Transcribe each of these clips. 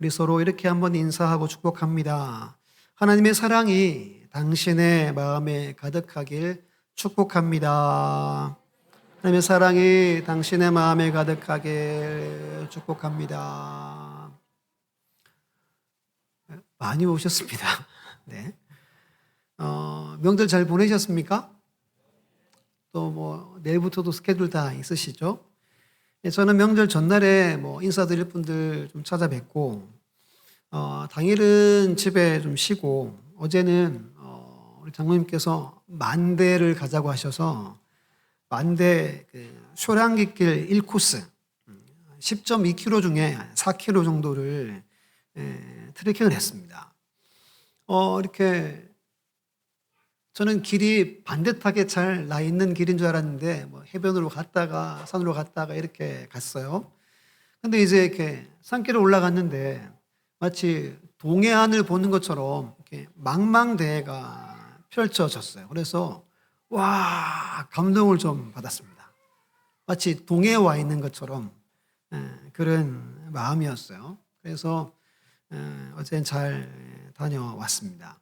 우리 서로 이렇게 한번 인사하고 축복합니다. 하나님의 사랑이 당신의 마음에 가득하길 축복합니다. 하나님의 사랑이 당신의 마음에 가득하길 축복합니다. 많이 오셨습니다. 네. 명절 잘 보내셨습니까? 또 내일부터도 스케줄 다 있으시죠? 저는 명절 전날에 인사드릴 분들 좀 찾아뵙고, 당일은 집에 좀 쉬고, 어제는 우리 장로님께서 만대를 가자고 하셔서 만대 쇼량깃길 1코스 10.2km 중에 4km 정도를 트레킹을 했습니다. 이렇게 저는 길이 반듯하게 잘 나 있는 길인 줄 알았는데 해변으로 갔다가 산으로 갔다가 이렇게 갔어요. 근데 이제 이렇게 산길을 올라갔는데 마치 동해안을 보는 것처럼 이렇게 망망대해가 펼쳐졌어요. 그래서 와, 감동을 좀 받았습니다. 마치 동해에 와 있는 것처럼 그런 마음이었어요. 그래서 어제는 잘 다녀왔습니다.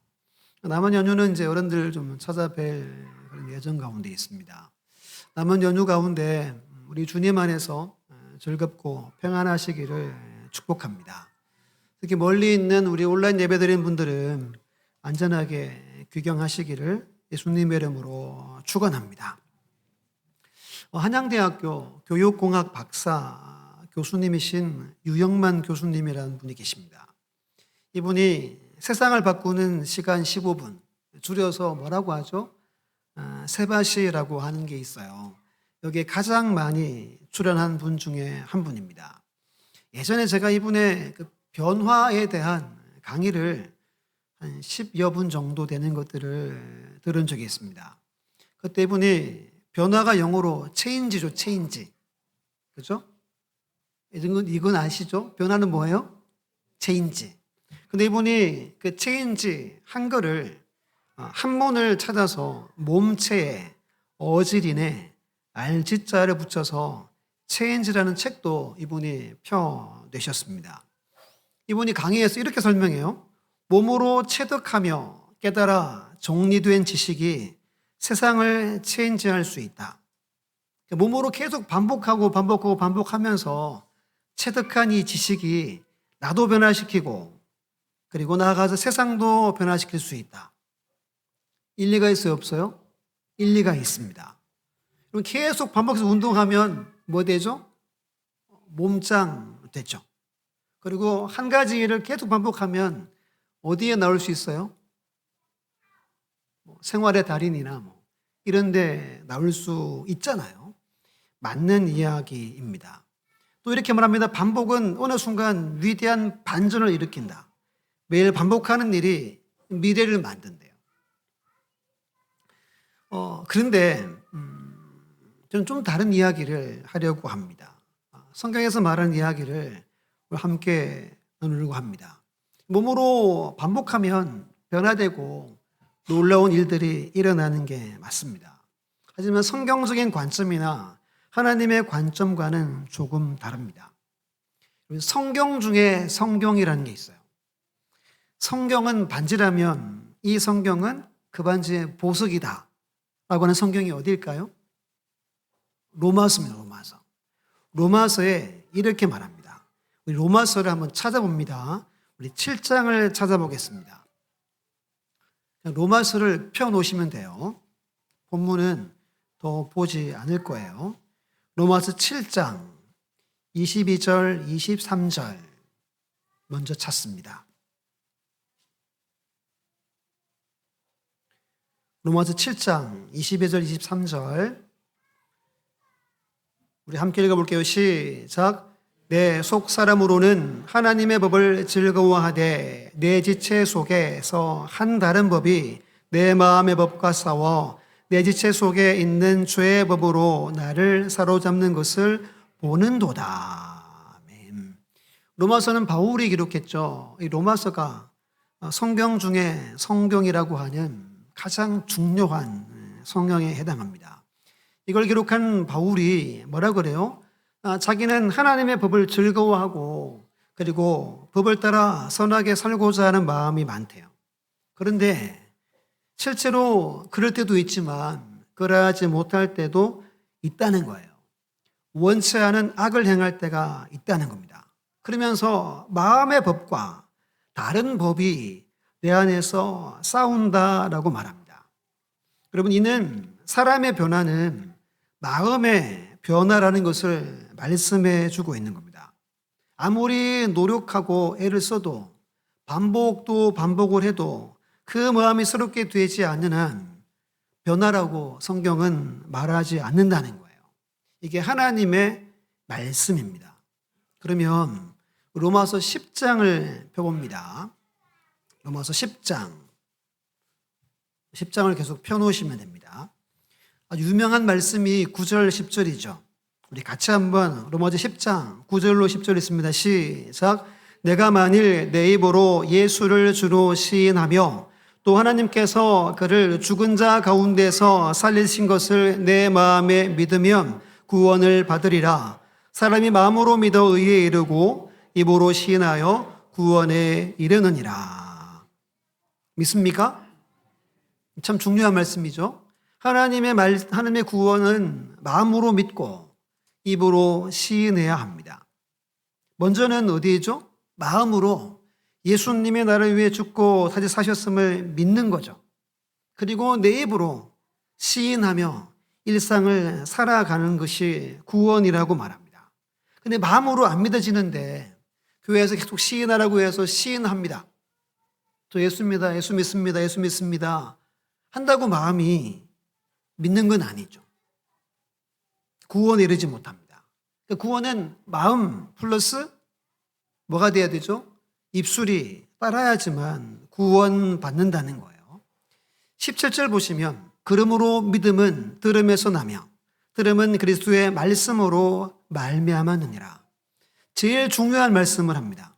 남은 연휴는 이제 어른들 좀 찾아뵐 그런 예정 가운데 있습니다. 남은 연휴 가운데 우리 주님 안에서 즐겁고 평안하시기를 축복합니다. 특히 멀리 있는 우리 온라인 예배드리는 분들은 안전하게 귀경하시기를 예수님의 이름으로 축원합니다. 한양대학교 교육공학 박사 교수님이신 유영만 교수님이라는 분이 계십니다. 이분이 세상을 바꾸는 시간 15분, 줄여서 뭐라고 하죠? 세바시라고 하는 게 있어요. 여기에 가장 많이 출연한 분 중에 한 분입니다. 예전에 제가 이분의 그 변화에 대한 강의를 한 10여 분 정도 되는 것들을 들은 적이 있습니다. 그때 이분이 변화가 영어로 체인지죠, 체인지. 그죠? 이건 아시죠? 변화는 뭐예요? 체인지. 근데 이분이 그 체인지 한글을 한문을 찾아서 몸체에 어지린에 알지자를 붙여서 체인지라는 책도 이분이 펴내셨습니다. 이분이 강의에서 이렇게 설명해요. 몸으로 체득하며 깨달아 정리된 지식이 세상을 체인지할 수 있다. 몸으로 계속 반복하면서 체득한 이 지식이 나도 변화시키고 그리고 나아가서 세상도 변화시킬 수 있다. 일리가 있어요, 없어요? 일리가 있습니다. 그럼 계속 반복해서 운동하면 뭐 되죠? 몸짱 되죠. 그리고 한 가지 일을 계속 반복하면 어디에 나올 수 있어요? 생활의 달인이나 이런 데 나올 수 있잖아요. 맞는 이야기입니다. 또 이렇게 말합니다. 반복은 어느 순간 위대한 반전을 일으킨다. 매일 반복하는 일이 미래를 만든대요. 그런데 저는 좀 다른 이야기를 하려고 합니다. 성경에서 말하는 이야기를 함께 나누려고 합니다. 몸으로 반복하면 변화되고 놀라운 일들이 일어나는 게 맞습니다. 하지만 성경적인 관점이나 하나님의 관점과는 조금 다릅니다. 성경 중에 성경이라는 게 있어요. 성경은 반지라면 이 성경은 그 반지의 보석이다 라고 하는 성경이 어디일까요? 로마서입니다. 로마서. 로마서에 이렇게 말합니다. 우리 로마서를 한번 찾아봅니다. 우리 7장을 찾아보겠습니다. 로마서를 펴놓으시면 돼요. 본문은 더 보지 않을 거예요. 로마서 7장 22절, 23절 먼저 찾습니다. 로마서 7장 22절, 23절 우리 함께 읽어볼게요. 시작. 내 속 사람으로는 하나님의 법을 즐거워하되 내 지체 속에서 한 다른 법이 내 마음의 법과 싸워 내 지체 속에 있는 죄의 법으로 나를 사로잡는 것을 보는도다. 아멘. 로마서는 바울이 기록했죠. 이 로마서가 성경 중에 성경이라고 하는 가장 중요한 성경에 해당합니다. 이걸 기록한 바울이 뭐라 그래요? 자기는 하나님의 법을 즐거워하고 그리고 법을 따라 선하게 살고자 하는 마음이 많대요. 그런데 실제로 그럴 때도 있지만 그러하지 못할 때도 있다는 거예요. 원치 않은 악을 행할 때가 있다는 겁니다. 그러면서 마음의 법과 다른 법이 내 안에서 싸운다라고 말합니다. 여러분, 이는 사람의 변화는 마음의 변화라는 것을 말씀해 주고 있는 겁니다. 아무리 노력하고 애를 써도 반복도 반복을 해도 그 마음이 새롭게 되지 않는 한 변화라고 성경은 말하지 않는다는 거예요. 이게 하나님의 말씀입니다. 그러면 로마서 10장을 펴봅니다. 로마서 10장을 계속 펴놓으시면 됩니다. 아주 유명한 말씀이 9절 10절이죠. 우리 같이 한번 로마서 10장 9절로 10절 있습니다. 시작. 내가 만일 내 입으로 예수를 주로 시인하며 또 하나님께서 그를 죽은 자 가운데서 살리신 것을 내 마음에 믿으면 구원을 받으리라. 사람이 마음으로 믿어 의에 이르고 입으로 시인하여 구원에 이르느니라. 믿습니까? 참 중요한 말씀이죠. 하나님의 구원은 마음으로 믿고 입으로 시인해야 합니다. 먼저는 어디죠? 마음으로 예수님이 나를 위해 죽고 다시 사셨음을 믿는 거죠. 그리고 내 입으로 시인하며 일상을 살아가는 것이 구원이라고 말합니다. 근데 마음으로 안 믿어지는데 교회에서 계속 시인하라고 해서 시인합니다. 저 예수 믿습니다. 예수 믿습니다. 예수 믿습니다. 한다고 마음이 믿는 건 아니죠. 구원에 이르지 못합니다. 구원은 마음 플러스 뭐가 돼야 되죠? 입술이 따라야지만 구원받는다는 거예요. 17절 보시면 그러므로 믿음은 들음에서 나며 들음은 그리스도의 말씀으로 말미암았느니라. 제일 중요한 말씀을 합니다.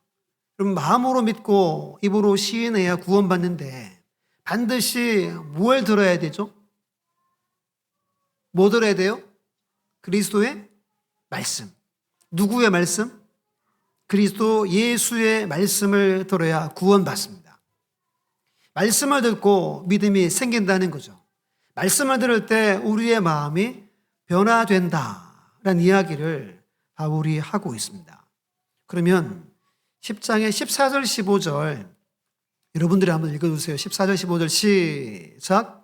그럼 마음으로 믿고 입으로 시인해야 구원받는데 반드시 뭘 들어야 되죠? 뭐 들어야 돼요? 그리스도의 말씀. 누구의 말씀? 그리스도 예수의 말씀을 들어야 구원받습니다. 말씀을 듣고 믿음이 생긴다는 거죠. 말씀을 들을 때 우리의 마음이 변화된다라는 이야기를 바울이 하고 있습니다. 그러면 10장의 14절 15절 여러분들이 한번 읽어주세요. 14절 15절 시작.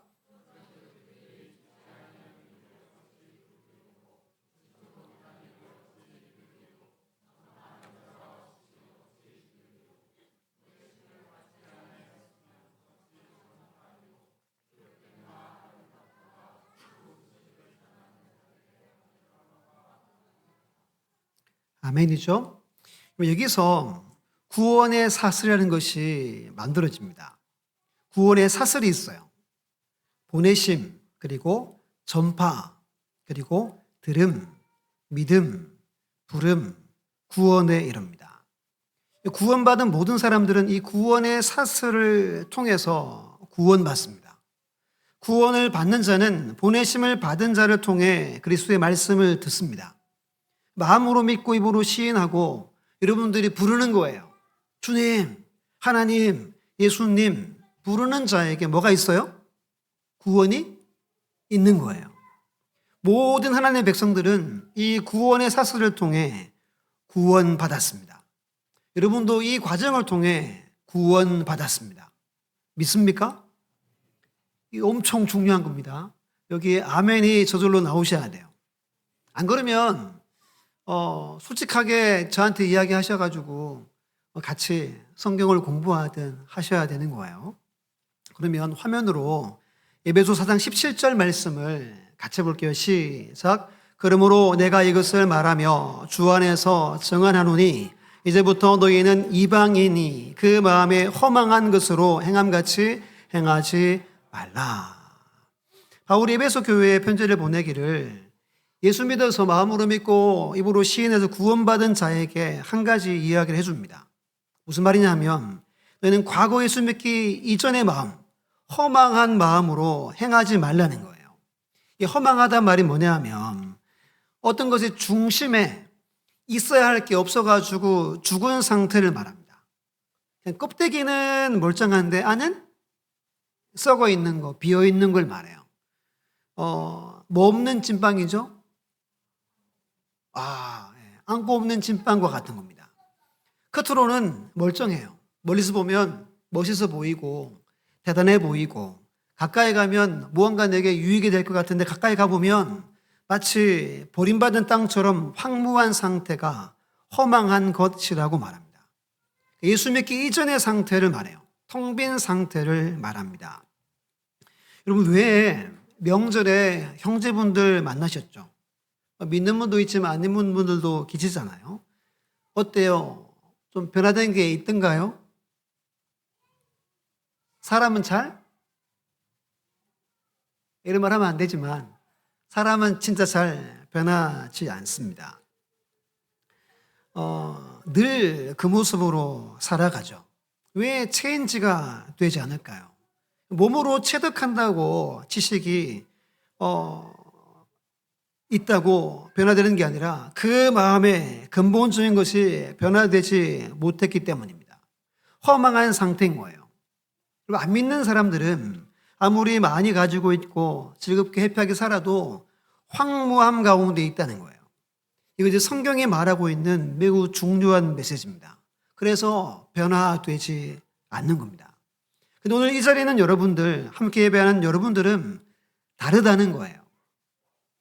아멘이죠. 여기서 구원의 사슬이라는 것이 만들어집니다. 구원의 사슬이 있어요. 보내심, 그리고 전파, 그리고 들음, 믿음, 부름, 구원에 이릅니다. 구원받은 모든 사람들은 이 구원의 사슬을 통해서 구원받습니다. 구원을 받는 자는 보내심을 받은 자를 통해 그리스도의 말씀을 듣습니다. 마음으로 믿고 입으로 시인하고 여러분들이 부르는 거예요. 주님, 하나님, 예수님 부르는 자에게 뭐가 있어요? 구원이 있는 거예요. 모든 하나님의 백성들은 이 구원의 사슬을 통해 구원받았습니다. 여러분도 이 과정을 통해 구원받았습니다. 믿습니까? 이 엄청 중요한 겁니다. 여기에 아멘이 저절로 나오셔야 돼요. 안 그러면 솔직하게 저한테 이야기하셔가지고 같이 성경을 공부하든 하셔야 되는 거예요. 그러면 화면으로 에베소 4장 17절 말씀을 같이 볼게요. 시작. 그러므로 내가 이것을 말하며 주 안에서 증언하노니 이제부터 너희는 이방인이 그 마음에 허망한 것으로 행함같이 행하지 말라. 바울이 에베소 교회에 편지를 보내기를 예수 믿어서 마음으로 믿고 입으로 시인해서 구원받은 자에게 한 가지 이야기를 해줍니다. 무슨 말이냐면 너희는 과거 예수 믿기 이전의 마음, 허망한 마음으로 행하지 말라는 거예요. 이 허망하다는 말이 뭐냐면 어떤 것의 중심에 있어야 할 게 없어가지고 죽은 상태를 말합니다. 그냥 껍데기는 멀쩡한데 안은 썩어 있는 거, 비어 있는 걸 말해요. 뭐 없는 찐빵이죠? 안고 없는 찐빵과 같은 겁니다. 겉으로는 멀쩡해요. 멀리서 보면 멋있어 보이고 대단해 보이고 가까이 가면 무언가 내게 유익이 될 것 같은데 가까이 가보면 마치 버림받은 땅처럼 황무한 상태가 허망한 것이라고 말합니다. 예수 믿기 이전의 상태를 말해요. 텅 빈 상태를 말합니다. 여러분, 왜 명절에 형제분들 만나셨죠? 믿는 분도 있지만 안 믿는 분들도 계시잖아요. 어때요? 좀 변화된 게 있던가요? 사람은 이런 말 하면 안 되지만 사람은 진짜 잘 변하지 않습니다. 늘 그 모습으로 살아가죠. 왜 체인지가 되지 않을까요? 몸으로 체득한다고 지식이 있다고 변화되는 게 아니라 그 마음의 근본적인 것이 변화되지 못했기 때문입니다. 허망한 상태인 거예요. 그리고 안 믿는 사람들은 아무리 많이 가지고 있고 즐겁게 해피하게 살아도 황무함 가운데 있다는 거예요. 이거 이제 성경이 말하고 있는 매우 중요한 메시지입니다. 그래서 변화되지 않는 겁니다. 근데 오늘 이 자리에 있는 여러분들, 함께 예배하는 여러분들은 다르다는 거예요.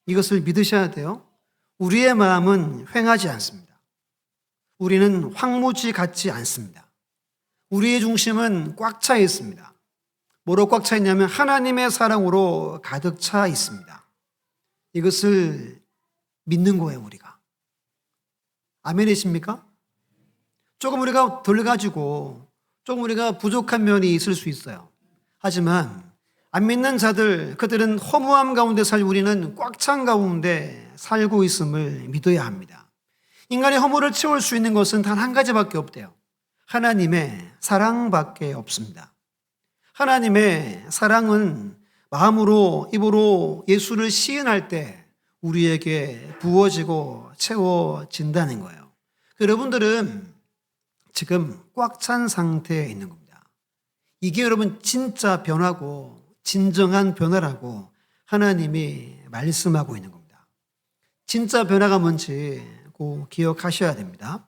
이것을 믿으셔야 돼요. 우리의 마음은 휑하지 않습니다. 우리는 황무지 같지 않습니다. 우리의 중심은 꽉 차 있습니다. 뭐로 꽉 차 있냐면 하나님의 사랑으로 가득 차 있습니다. 이것을 믿는 거예요, 우리가. 아멘이십니까? 조금 우리가 덜 가지고 조금 우리가 부족한 면이 있을 수 있어요. 하지만 안 믿는 자들, 그들은 허무함 가운데 살 우리는 꽉 찬 가운데 살고 있음을 믿어야 합니다. 인간의 허물을 채울 수 있는 것은 단 한 가지밖에 없대요. 하나님의 사랑밖에 없습니다. 하나님의 사랑은 마음으로 입으로 예수를 시인할 때 우리에게 부어지고 채워진다는 거예요. 여러분들은 지금 꽉 찬 상태에 있는 겁니다. 이게 여러분 진짜 변화고 진정한 변화라고 하나님이 말씀하고 있는 겁니다. 진짜 변화가 뭔지 꼭 기억하셔야 됩니다.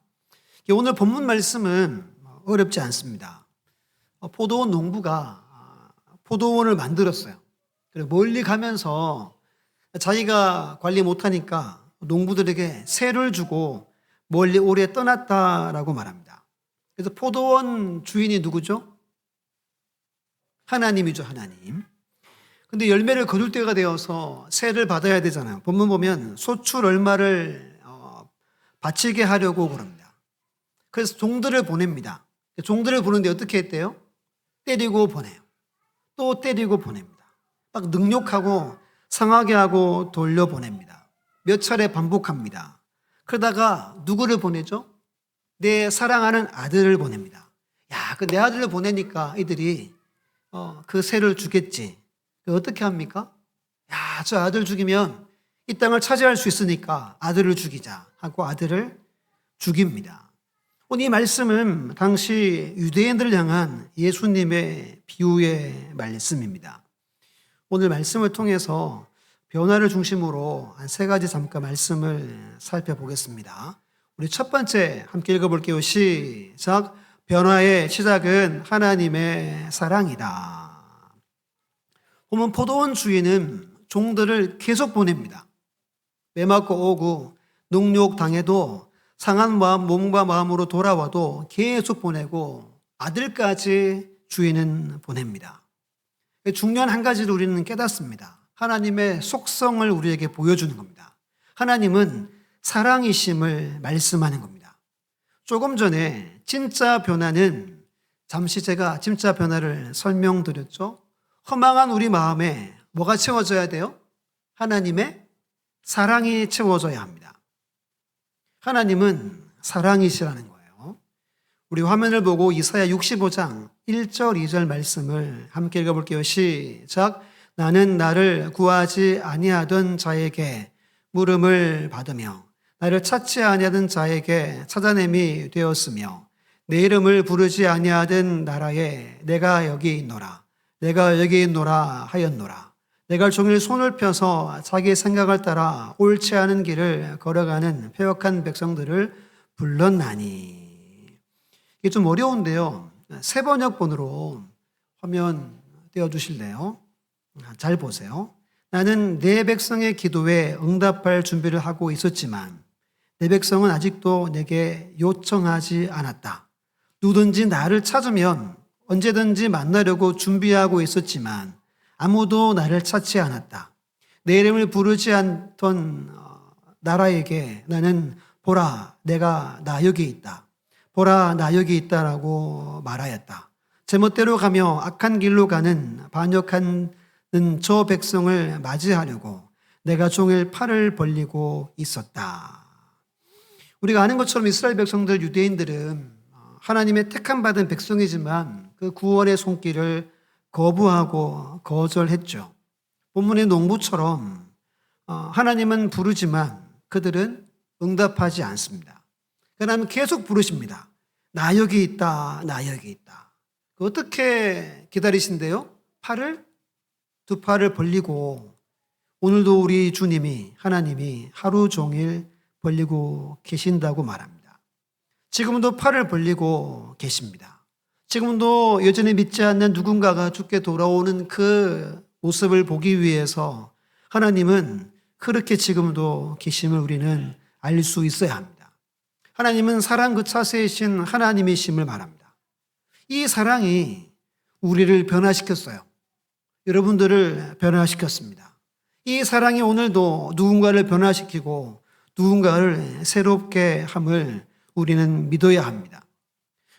오늘 본문 말씀은 어렵지 않습니다. 포도원 농부가 포도원을 만들었어요. 그리고 멀리 가면서 자기가 관리 못하니까 농부들에게 세를 주고 멀리 오래 떠났다라고 말합니다. 그래서 포도원 주인이 누구죠? 하나님이죠, 하나님. 근데 열매를 거둘 때가 되어서 세를 받아야 되잖아요. 본문 보면 소출 얼마를 바치게 하려고 그럽니다. 그래서 종들을 보냅니다. 종들을 보는데 어떻게 했대요? 때리고 보내요. 또 때리고 보냅니다. 막 능욕하고 상하게 하고 돌려보냅니다. 몇 차례 반복합니다. 그러다가 누구를 보내죠? 내 사랑하는 아들을 보냅니다. 야, 그 내 아들을 보내니까 이들이 그 세를 주겠지. 어떻게 합니까? 야, 저 아들 죽이면 이 땅을 차지할 수 있으니까 아들을 죽이자 하고 아들을 죽입니다. 오늘 이 말씀은 당시 유대인들을 향한 예수님의 비유의 말씀입니다. 오늘 말씀을 통해서 변화를 중심으로 한 세 가지 잠깐 말씀을 살펴보겠습니다. 우리 첫 번째 함께 읽어볼게요. 시작. 변화의 시작은 하나님의 사랑이다. 보면 포도원 주인은 종들을 계속 보냅니다. 매맞고 오고 능욕당해도 상한 마음, 몸과 마음으로 돌아와도 계속 보내고 아들까지 주인은 보냅니다. 중요한 한 가지를 우리는 깨닫습니다. 하나님의 속성을 우리에게 보여주는 겁니다. 하나님은 사랑이심을 말씀하는 겁니다. 조금 전에 진짜 변화는 잠시 제가 진짜 변화를 설명드렸죠. 허망한 우리 마음에 뭐가 채워져야 돼요? 하나님의 사랑이 채워져야 합니다. 하나님은 사랑이시라는 거예요. 우리 화면을 보고 이사야 65장 1절 2절 말씀을 함께 읽어볼게요. 시작. 나는 나를 구하지 아니하던 자에게 물음을 받으며 나를 찾지 아니하던 자에게 찾아냄이 되었으며 내 이름을 부르지 아니하던 나라에 내가 여기 있노라. 내가 여기 있노라 하였노라. 내가 종일 손을 펴서 자기 생각을 따라 옳지 않은 길을 걸어가는 패역한 백성들을 불렀나니. 이게 좀 어려운데요. 새 번역본으로 화면 띄워주실래요? 잘 보세요. 나는 내 백성의 기도에 응답할 준비를 하고 있었지만 내 백성은 아직도 내게 요청하지 않았다. 누구든지 나를 찾으면 언제든지 만나려고 준비하고 있었지만 아무도 나를 찾지 않았다. 내 이름을 부르지 않던 나라에게 나는 보라, 나 여기 있다. 보라, 나 여기 있다라고 말하였다. 제멋대로 가며 악한 길로 가는 반역하는 저 백성을 맞이하려고 내가 종일 팔을 벌리고 있었다. 우리가 아는 것처럼 이스라엘 백성들, 유대인들은 하나님의 택함 받은 백성이지만 그 구원의 손길을 거부하고 거절했죠. 본문의 농부처럼 하나님은 부르지만 그들은 응답하지 않습니다. 하나님은 계속 부르십니다. 나 여기 있다, 나 여기 있다. 어떻게 기다리신대요? 두 팔을 벌리고 오늘도 우리 주님이, 하나님이 하루 종일 벌리고 계신다고 말합니다. 지금도 팔을 벌리고 계십니다. 지금도 여전히 믿지 않는 누군가가 죽게 돌아오는 그 모습을 보기 위해서 하나님은 그렇게 지금도 계심을 우리는 알 수 있어야 합니다. 하나님은 사랑 그 차세이신 하나님이심을 말합니다. 이 사랑이 우리를 변화시켰어요. 여러분들을 변화시켰습니다. 이 사랑이 오늘도 누군가를 변화시키고 누군가를 새롭게 함을 우리는 믿어야 합니다.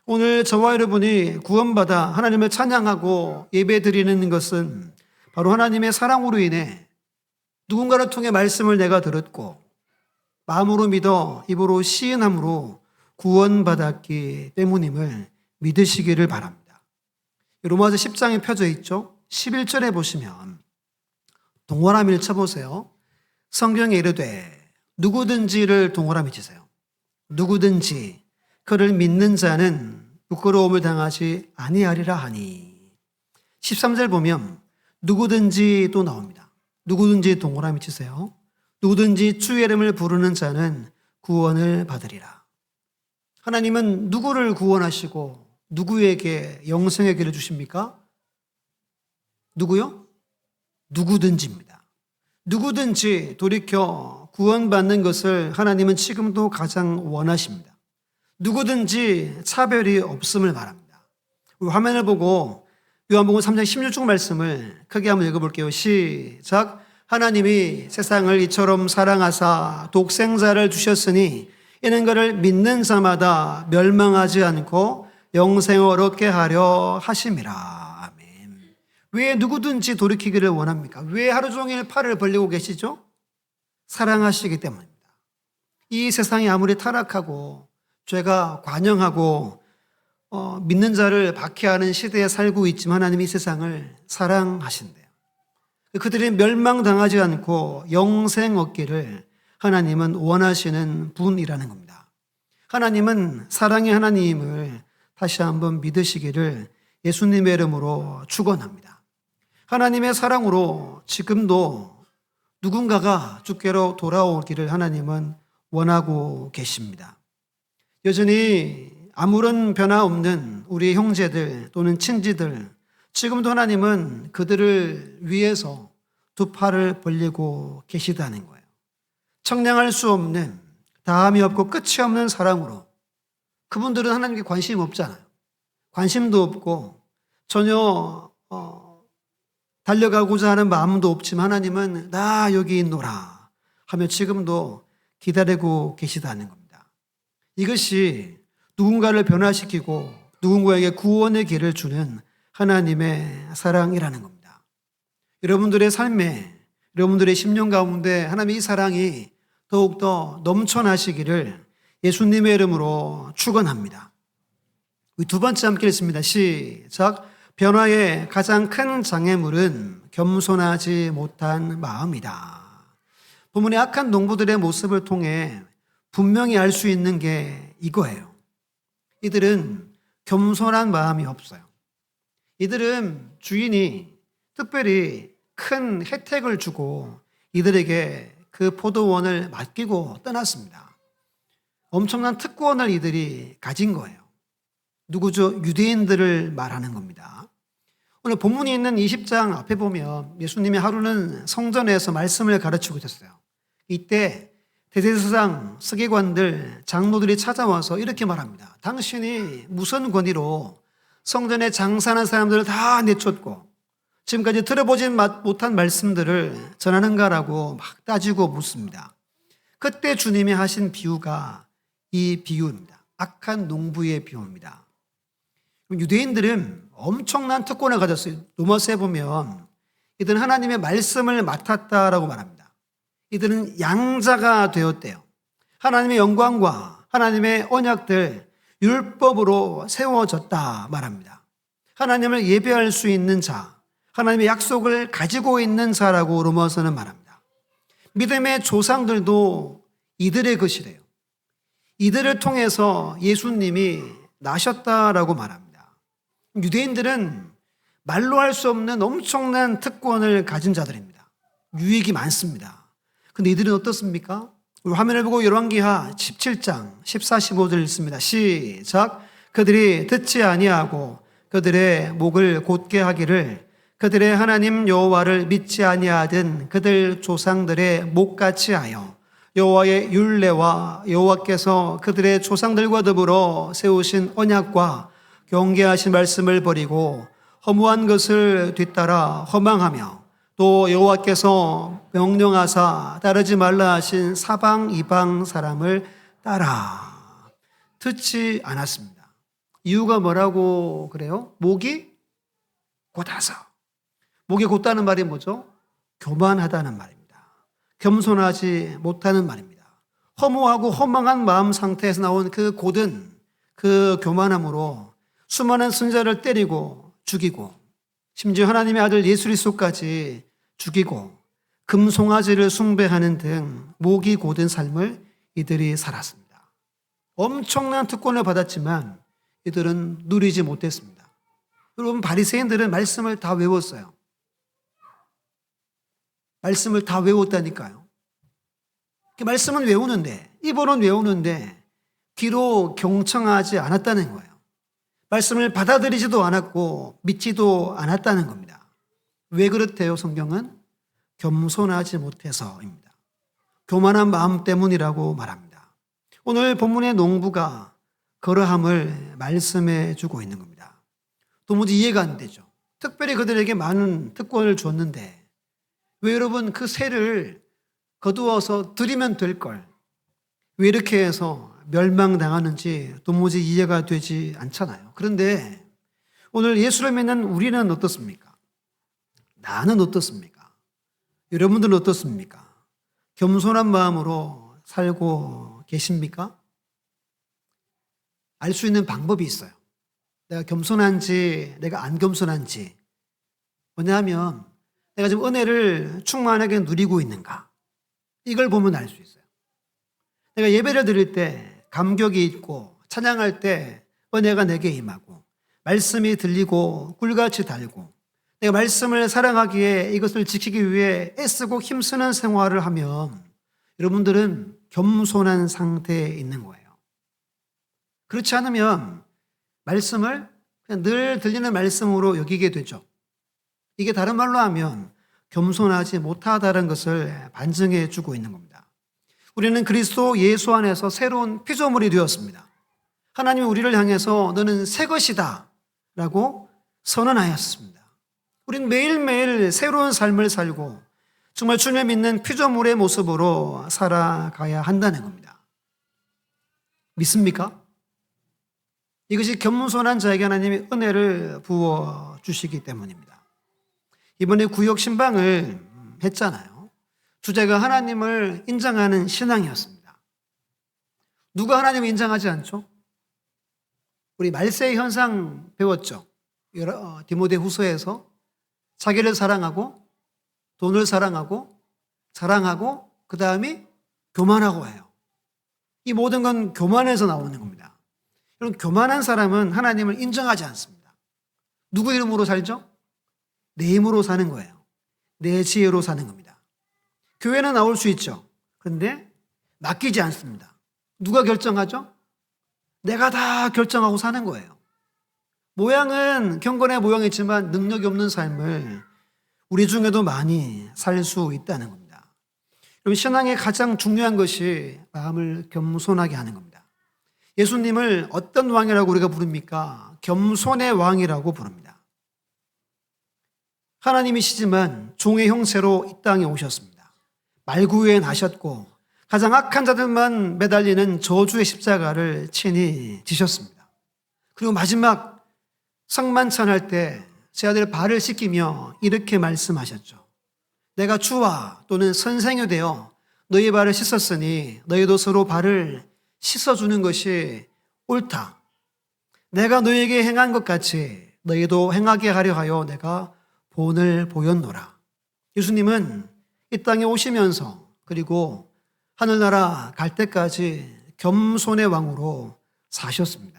오늘 저와 여러분이 구원받아 하나님을 찬양하고 예배드리는 것은 바로 하나님의 사랑으로 인해 누군가를 통해 말씀을 내가 들었고 마음으로 믿어 입으로 시인함으로 구원받았기 때문임을 믿으시기를 바랍니다. 로마서 10장에 펴져 있죠. 11절에 보시면 동그라미를 쳐보세요. 성경에 이르되 누구든지를 동그라미 치세요. 누구든지 그를 믿는 자는 부끄러움을 당하지 아니하리라 하니. 13절 보면 누구든지 또 나옵니다. 누구든지 동그라미 치세요. 누구든지 주의 이름을 부르는 자는 구원을 받으리라. 하나님은 누구를 구원하시고 누구에게 영생의 길을 주십니까? 누구요? 누구든지입니다. 누구든지 돌이켜 구원받는 것을 하나님은 지금도 가장 원하십니다. 누구든지 차별이 없음을 말합니다. 우리 화면을 보고 요한복음 3장 16절 말씀을 크게 한번 읽어볼게요. 시작. 하나님이 세상을 이처럼 사랑하사 독생자를 주셨으니 이는 그를 믿는 자마다 멸망하지 않고 영생을 얻게 하려 하심이라. 아멘. 왜 누구든지 돌이키기를 원합니까? 왜 하루 종일 팔을 벌리고 계시죠? 사랑하시기 때문입니다. 이 세상이 아무리 타락하고 죄가 관영하고 믿는 자를 박해하는 시대에 살고 있지만 하나님이 이 세상을 사랑하신대요. 그들이 멸망당하지 않고 영생 얻기를 하나님은 원하시는 분이라는 겁니다. 하나님은 사랑의 하나님을 다시 한번 믿으시기를 예수님의 이름으로 축원합니다. 하나님의 사랑으로 지금도 누군가가 주께로 돌아오기를 하나님은 원하고 계십니다. 여전히 아무런 변화 없는 우리 형제들 또는 친지들, 지금도 하나님은 그들을 위해서 두 팔을 벌리고 계시다는 거예요. 청량할 수 없는, 다함이 없고 끝이 없는 사랑으로. 그분들은 하나님께 관심이 없잖아요. 관심도 없고 전혀 달려가고자 하는 마음도 없지만 하나님은 나 여기 있노라 하며 지금도 기다리고 계시다는 겁니다. 이것이 누군가를 변화시키고 누군가에게 구원의 길을 주는 하나님의 사랑이라는 겁니다. 여러분들의 삶에, 여러분들의 심령 가운데 하나님의 이 사랑이 더욱더 넘쳐나시기를 예수님의 이름으로 축원합니다. 두 번째 함께 읽습니다. 시작. 변화의 가장 큰 장애물은 겸손하지 못한 마음이다. 본문의 악한 농부들의 모습을 통해 분명히 알 수 있는 게 이거예요. 이들은 겸손한 마음이 없어요. 이들은 주인이 특별히 큰 혜택을 주고 이들에게 그 포도원을 맡기고 떠났습니다. 엄청난 특권을 이들이 가진 거예요. 누구죠? 유대인들을 말하는 겁니다. 오늘 본문이 있는 20장 앞에 보면 예수님이 하루는 성전에서 말씀을 가르치고 있었어요. 이때 대제사장, 서기관들, 장로들이 찾아와서 이렇게 말합니다. 당신이 무슨 권위로 성전에 장사하는 사람들을 다 내쫓고 지금까지 들어보지 못한 말씀들을 전하는가라고 막 따지고 묻습니다. 그때 주님이 하신 비유가 이 비유입니다. 악한 농부의 비유입니다. 유대인들은 엄청난 특권을 가졌어요. 로마서에 보면 이들은 하나님의 말씀을 맡았다라고 말합니다. 이들은 양자가 되었대요. 하나님의 영광과 하나님의 언약들 율법으로 세워졌다 말합니다. 하나님을 예배할 수 있는 자, 하나님의 약속을 가지고 있는 자라고 로마서는 말합니다. 믿음의 조상들도 이들의 것이래요. 이들을 통해서 예수님이 나셨다라고 말합니다. 유대인들은 말로 할 수 없는 엄청난 특권을 가진 자들입니다. 유익이 많습니다. 근데 이들은 어떻습니까? 우리 화면을 보고 열왕기하 17장 14, 15절 읽습니다. 시작. 그들이 듣지 아니하고 그들의 목을 곧게 하기를 그들의 하나님 여호와를 믿지 아니하던 그들 조상들의 목같이 하여 여호와의 율례와 여호와께서 그들의 조상들과 더불어 세우신 언약과 경계하신 말씀을 버리고 허무한 것을 뒤따라 허망하며 또 여호와께서 명령하사 따르지 말라 하신 사방 이방 사람을 따라 듣지 않았습니다. 이유가 뭐라고 그래요? 목이 곧아서. 목이 곧다는 말이 뭐죠? 교만하다는 말입니다. 겸손하지 못하는 말입니다. 허무하고 허망한 마음 상태에서 나온 그 곧은 그 교만함으로 수많은 선자를 때리고 죽이고 심지어 하나님의 아들 예수 그리스도까지 죽이고 금송아지를 숭배하는 등 목이 곧은 삶을 이들이 살았습니다. 엄청난 특권을 받았지만 이들은 누리지 못했습니다. 여러분, 바리새인들은 말씀을 다 외웠어요. 말씀을 다 외웠다니까요. 말씀은 외우는데, 입으로는 외우는데 귀로 경청하지 않았다는 거예요. 말씀을 받아들이지도 않았고 믿지도 않았다는 겁니다. 왜 그렇대요? 성경은 겸손하지 못해서입니다. 교만한 마음 때문이라고 말합니다. 오늘 본문의 농부가 그러함을 말씀해 주고 있는 겁니다. 도무지 이해가 안 되죠. 특별히 그들에게 많은 특권을 줬는데 왜 여러분 그 세를 거두어서 드리면 될 걸 왜 이렇게 해서 멸망당하는지 도무지 이해가 되지 않잖아요. 그런데 오늘 예수를 믿는 우리는 어떻습니까? 나는 어떻습니까? 여러분들은 어떻습니까? 겸손한 마음으로 살고 계십니까? 알 수 있는 방법이 있어요. 내가 겸손한지 내가 안 겸손한지. 뭐냐면 내가 지금 은혜를 충만하게 누리고 있는가. 이걸 보면 알 수 있어요. 내가 예배를 드릴 때 감격이 있고 찬양할 때 은혜가 내게 임하고 말씀이 들리고 꿀같이 달고 내가 말씀을 사랑하기에 이것을 지키기 위해 애쓰고 힘쓰는 생활을 하면 여러분들은 겸손한 상태에 있는 거예요. 그렇지 않으면 말씀을 그냥 늘 들리는 말씀으로 여기게 되죠. 이게 다른 말로 하면 겸손하지 못하다는 것을 반증해 주고 있는 겁니다. 우리는 그리스도 예수 안에서 새로운 피조물이 되었습니다. 하나님이 우리를 향해서 너는 새 것이다 라고 선언하였습니다. 우리는 매일매일 새로운 삶을 살고 정말 주님을 믿는 피조물의 모습으로 살아가야 한다는 겁니다. 믿습니까? 이것이 겸손한 자에게 하나님이 은혜를 부어주시기 때문입니다. 이번에 구역 신방을 했잖아요. 주제가 하나님을 인정하는 신앙이었습니다. 누가 하나님을 인정하지 않죠? 우리 말세의 현상 배웠죠? 디모데후서에서 자기를 사랑하고 돈을 사랑하고 자랑하고 그 다음이 교만하고 해요. 이 모든 건 교만에서 나오는 겁니다. 여러분, 교만한 사람은 하나님을 인정하지 않습니다. 누구 이름으로 살죠? 내 힘으로 사는 거예요. 내 지혜로 사는 겁니다. 교회는 나올 수 있죠. 그런데 맡기지 않습니다. 누가 결정하죠? 내가 다 결정하고 사는 거예요. 모양은 경건의 모양이지만 능력이 없는 삶을 우리 중에도 많이 살 수 있다는 겁니다. 그럼 신앙의 가장 중요한 것이 마음을 겸손하게 하는 겁니다. 예수님을 어떤 왕이라고 우리가 부릅니까? 겸손의 왕이라고 부릅니다. 하나님이시지만 종의 형체로 이 땅에 오셨습니다. 말구유행하셨고 가장 악한 자들만 매달리는 저주의 십자가를 친히 지셨습니다. 그리고 마지막 성만찬할 때 제 아들 발을 씻기며 이렇게 말씀하셨죠. 내가 주와 또는 선생이 되어 너희 발을 씻었으니 너희도 서로 발을 씻어주는 것이 옳다. 내가 너희에게 행한 것 같이 너희도 행하게 하려 하여 내가 본을 보였노라. 예수님은 이 땅에 오시면서 그리고 하늘나라 갈 때까지 겸손의 왕으로 사셨습니다.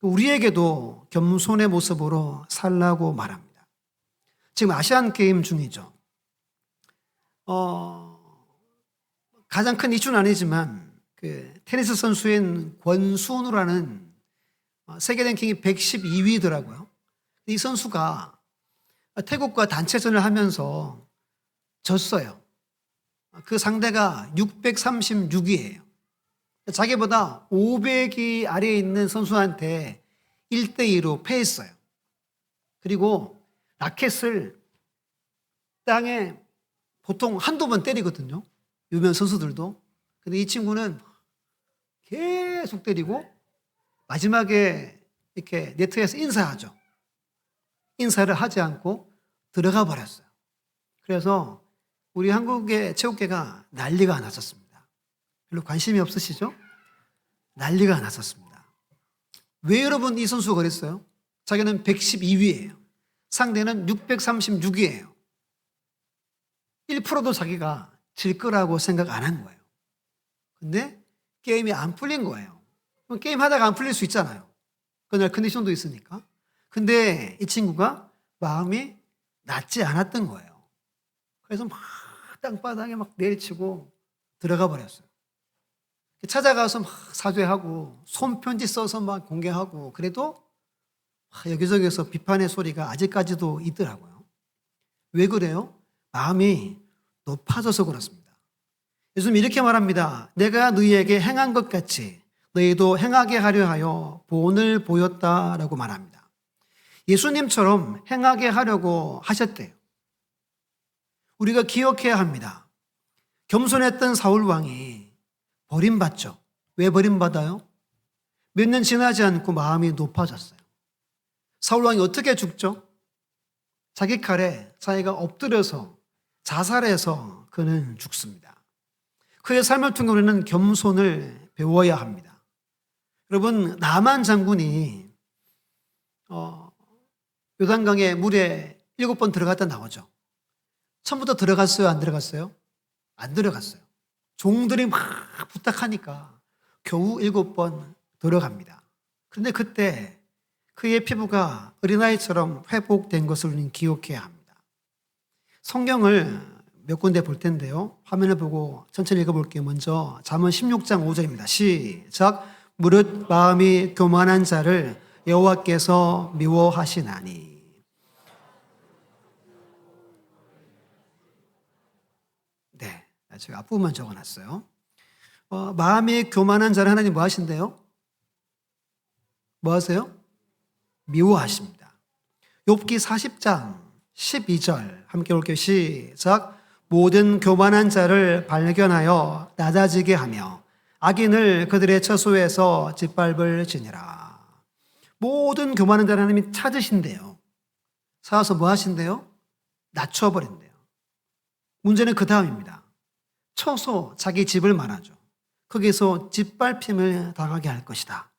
우리에게도 겸손의 모습으로 살라고 말합니다. 지금 아시안 게임 중이죠. 가장 큰 이슈는 아니지만 그 테니스 선수인 권순우라는 세계 랭킹이 112위더라고요. 이 선수가 태국과 단체전을 하면서 졌어요. 그 상대가 636위예요. 자기보다 500위 아래에 있는 선수한테 1대2로 패했어요. 그리고 라켓을 땅에 보통 한두 번 때리거든요. 유명 선수들도. 근데 이 친구는 계속 때리고 마지막에 이렇게 네트에서 인사하죠. 인사를 하지 않고 들어가 버렸어요. 그래서 우리 한국의 체육계가 난리가 났었습니다. 별로 관심이 없으시죠? 난리가 났었습니다. 왜 여러분 이 선수가 그랬어요? 자기는 112위예요. 상대는 636위예요. 1%도 자기가 질 거라고 생각 안 한 거예요. 근데 게임이 안 풀린 거예요. 게임 하다가 안 풀릴 수 있잖아요. 그날 컨디션도 있으니까. 근데 이 친구가 마음이 낫지 않았던 거예요. 그래서 막 땅바닥에 막 내리치고 들어가 버렸어요. 찾아가서 막 사죄하고 손편지 써서 막 공개하고 그래도 여기저기서 비판의 소리가 아직까지도 있더라고요. 왜 그래요? 마음이 높아져서 그렇습니다. 예수님 이렇게 말합니다. 내가 너희에게 행한 것 같이 너희도 행하게 하려 하여 본을 보였다라고 말합니다. 예수님처럼 행하게 하려고 하셨대요. 우리가 기억해야 합니다. 겸손했던 사울 왕이 버림받죠. 왜 버림받아요? 몇 년 지나지 않고 마음이 높아졌어요. 사울 왕이 어떻게 죽죠? 자기 칼에 자기가 엎드려서 자살해서 그는 죽습니다. 그의 삶을 통해 우리는 겸손을 배워야 합니다. 여러분, 나만 장군이 요단강에 물에 7번 들어갔다 나오죠. 처음부터 들어갔어요? 안 들어갔어요? 안 들어갔어요. 종들이 막 부탁하니까 겨우 7번 들어갑니다. 그런데 그때 그의 피부가 어린아이처럼 회복된 것을 우리는 기억해야 합니다. 성경을 몇 군데 볼 텐데요. 화면을 보고 천천히 읽어볼게요. 먼저 잠언 16장 5절입니다. 시작. 무릇 마음이 교만한 자를 여호와께서 미워하시나니. 네, 제가 앞부분만 적어놨어요. 마음이 교만한 자를 하나님 뭐 하신대요? 뭐 하세요? 미워하십니다. 욥기 40장 12절 함께 볼게요. 시작. 모든 교만한 자를 발견하여 낮아지게 하며 악인을 그들의 처소에서 짓밟을지니라. 모든 교만한 자를 하나님이 찾으신대요. 찾아서 뭐 하신대요? 낮춰버린대요. 문제는 그 다음입니다. 처소, 자기 집을 말하죠. 거기서 짓밟힘을 당하게 할 것이다.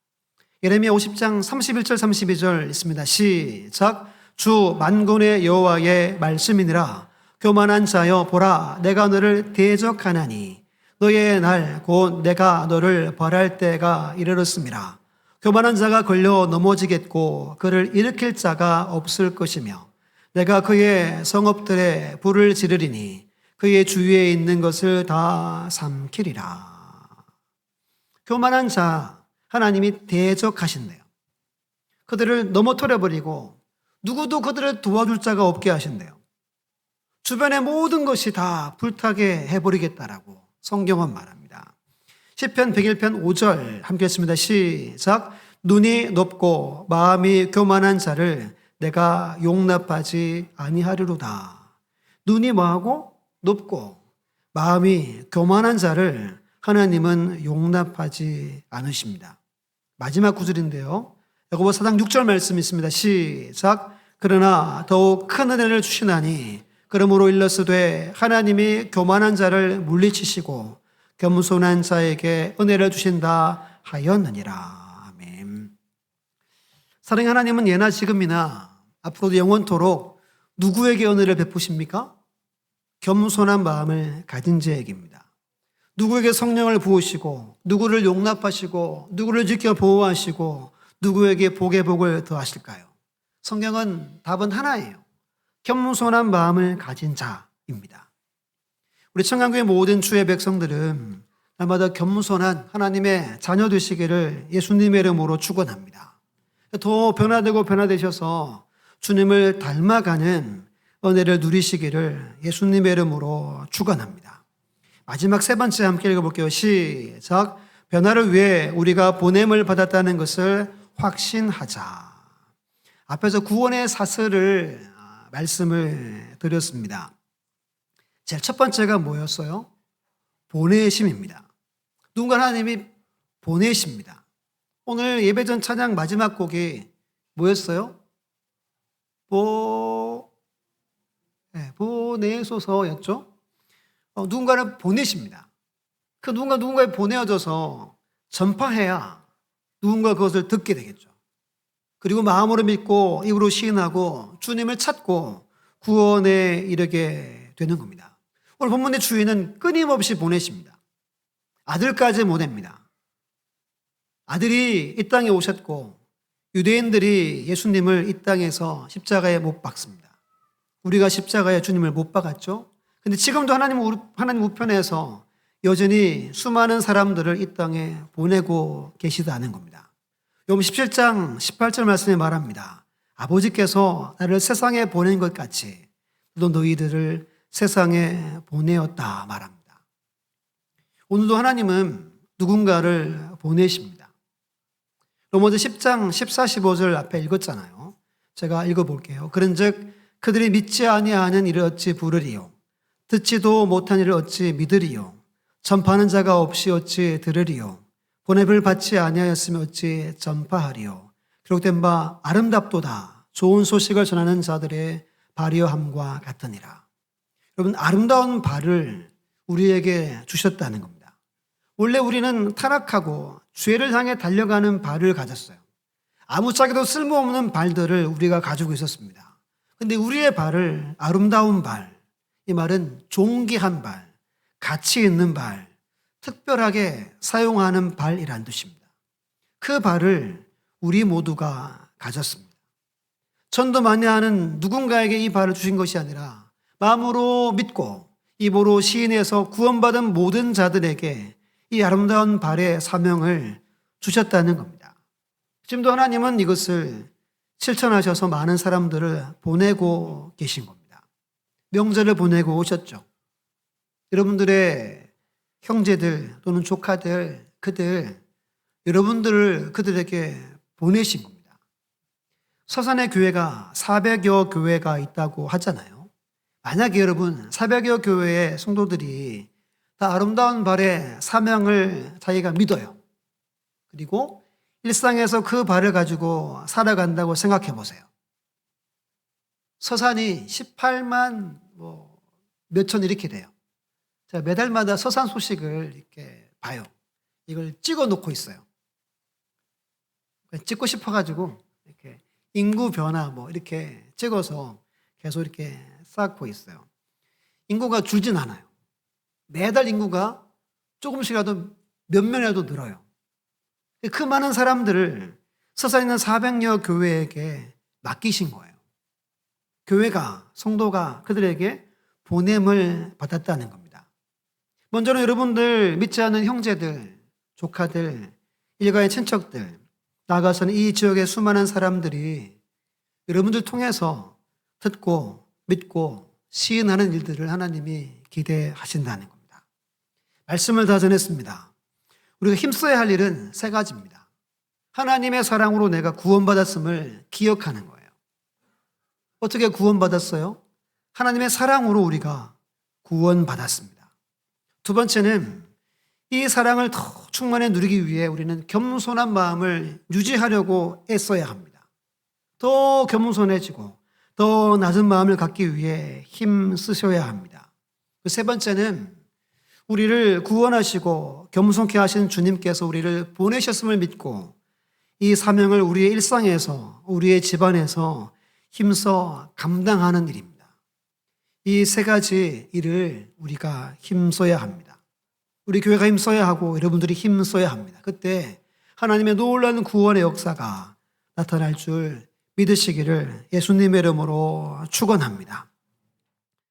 예레미야 50장 31절 32절 있습니다. 시작. 주 만군의 여호와의 말씀이니라. 교만한 자여 보라, 내가 너를 대적하나니 너의 날 곧 내가 너를 벌할 때가 이르렀음이라. 교만한 자가 걸려 넘어지겠고 그를 일으킬 자가 없을 것이며 내가 그의 성읍들에 불을 지르리니 그의 주위에 있는 것을 다 삼키리라. 교만한 자 하나님이 대적하신대요. 그들을 넘어뜨려 버리고 누구도 그들을 도와줄 자가 없게 하신대요. 주변의 모든 것이 다 불타게 해버리겠다라고 성경은 말합니다. 시편 101편 5절 함께 했습니다. 시작. 눈이 높고 마음이 교만한 자를 내가 용납하지 아니하리로다. 눈이 뭐하고? 높고 마음이 교만한 자를 하나님은 용납하지 않으십니다. 마지막 구절인데요. 야고보 4장 6절 말씀이 있습니다. 시작. 그러나 더욱 큰 은혜를 주시나니 그러므로 일러스되 하나님이 교만한 자를 물리치시고 겸손한 자에게 은혜를 주신다 하였느니라. 아멘. 사랑의 하나님은 예나 지금이나 앞으로도 영원토록 누구에게 은혜를 베푸십니까? 겸손한 마음을 가진 자에게입니다. 누구에게 성령을 부으시고 누구를 용납하시고 누구를 지켜 보호하시고 누구에게 복의 복을 더하실까요? 성경은 답은 하나예요. 겸손한 마음을 가진 자입니다. 우리 청강교회 모든 주의 백성들은 날마다 겸손한 하나님의 자녀 되시기를 예수님의 이름으로 축원합니다. 더 변화되고 변화되셔서 주님을 닮아가는 은혜를 누리시기를 예수님의 이름으로 축원합니다. 마지막 세 번째 함께 읽어볼게요. 시작. 변화를 위해 우리가 보냄을 받았다는 것을 확신하자. 앞에서 구원의 사슬을 말씀을 드렸습니다. 제일 첫 번째가 뭐였어요? 보내심입니다. 누군가 하나님이 보내십니다. 오늘 예배전 찬양 마지막 곡이 뭐였어요? 보내소서였죠? 누군가를 보내십니다. 그 누군가에 보내어져서 전파해야 누군가 그것을 듣게 되겠죠. 그리고 마음으로 믿고 입으로 시인하고 주님을 찾고 구원에 이르게 되는 겁니다. 오늘 본문의 주인은 끊임없이 보내십니다. 아들까지 보냅니다. 아들이 이 땅에 오셨고 유대인들이 예수님을 이 땅에서 십자가에 못 박습니다. 우리가 십자가에 주님을 못 박았죠. 근데 지금도 하나님 우편에서 여전히 수많은 사람들을 이 땅에 보내고 계시다는 겁니다. 요한복음 17장 18절 말씀에 말합니다. 아버지께서 나를 세상에 보낸 것 같이 또 너희들을 세상에 보내었다 말합니다. 오늘도 하나님은 누군가를 보내십니다. 로마서 10장 14, 15절 앞에 읽었잖아요. 제가 읽어볼게요. 그런즉 그들이 믿지 아니하는 이를 어찌 부르리요 듣지도 못한 이를 어찌 믿으리요 전파하는 자가 없이 어찌 들으리요 보냄을 받지 아니하였으면 어찌 전파하리요 기록된 바 아름답도다 좋은 소식을 전하는 자들의 발휘함과 같으니라. 여러분, 아름다운 발을 우리에게 주셨다는 겁니다. 원래 우리는 타락하고 죄를 향해 달려가는 발을 가졌어요. 아무짝에도 쓸모없는 발들을 우리가 가지고 있었습니다. 근데 우리의 발을 아름다운 발, 이 말은 존귀한 발, 가치 있는 발, 특별하게 사용하는 발이란 뜻입니다. 그 발을 우리 모두가 가졌습니다. 전도 많이 하는 누군가에게 이 발을 주신 것이 아니라 마음으로 믿고 입으로 시인해서 구원받은 모든 자들에게 이 아름다운 발의 사명을 주셨다는 겁니다. 지금도 하나님은 이것을 실천하셔서 많은 사람들을 보내고 계신 겁니다. 명절을 보내고 오셨죠. 여러분들의 형제들 또는 조카들, 여러분들을 그들에게 보내신 겁니다. 서산의 교회가 400여 교회가 있다고 하잖아요. 만약에 여러분 400여 교회의 성도들이 다 아름다운 발의 사명을 자기가 믿어요. 그리고 일상에서 그 발을 가지고 살아간다고 생각해 보세요. 서산이 18만 몇천 이렇게 돼요. 제가 매달마다 서산 소식을 이렇게 봐요. 이걸 찍어 놓고 있어요. 찍고 싶어가지고 이렇게 인구 변화 이렇게 찍어서 계속 이렇게 쌓고 있어요. 인구가 줄진 않아요. 매달 인구가 조금씩이라도 몇 명이라도 늘어요. 그 많은 사람들을 서서 있는 400여 교회에게 맡기신 거예요. 교회가, 성도가 그들에게 보냄을 받았다는 겁니다. 먼저는 여러분들 믿지 않는 형제들, 조카들, 일가의 친척들, 나아가서는 이 지역의 수많은 사람들이 여러분들 통해서 듣고 믿고 시인하는 일들을 하나님이 기대하신다는 겁니다. 말씀을 다 전했습니다. 우리가 힘써야 할 일은 세 가지입니다. 하나님의 사랑으로 내가 구원받았음을 기억하는 거예요. 어떻게 구원받았어요? 하나님의 사랑으로 우리가 구원받았습니다. 두 번째는 이 사랑을 더 충만히 누리기 위해 우리는 겸손한 마음을 유지하려고 애써야 합니다. 더 겸손해지고 더 낮은 마음을 갖기 위해 힘 쓰셔야 합니다. 세 번째는 우리를 구원하시고 겸손케 하신 주님께서 우리를 보내셨음을 믿고 이 사명을 우리의 일상에서, 우리의 집안에서 힘써 감당하는 일입니다. 이 세 가지 일을 우리가 힘써야 합니다. 우리 교회가 힘써야 하고 여러분들이 힘써야 합니다. 그때 하나님의 놀라운 구원의 역사가 나타날 줄 믿으시기를 예수님의 이름으로 축원합니다.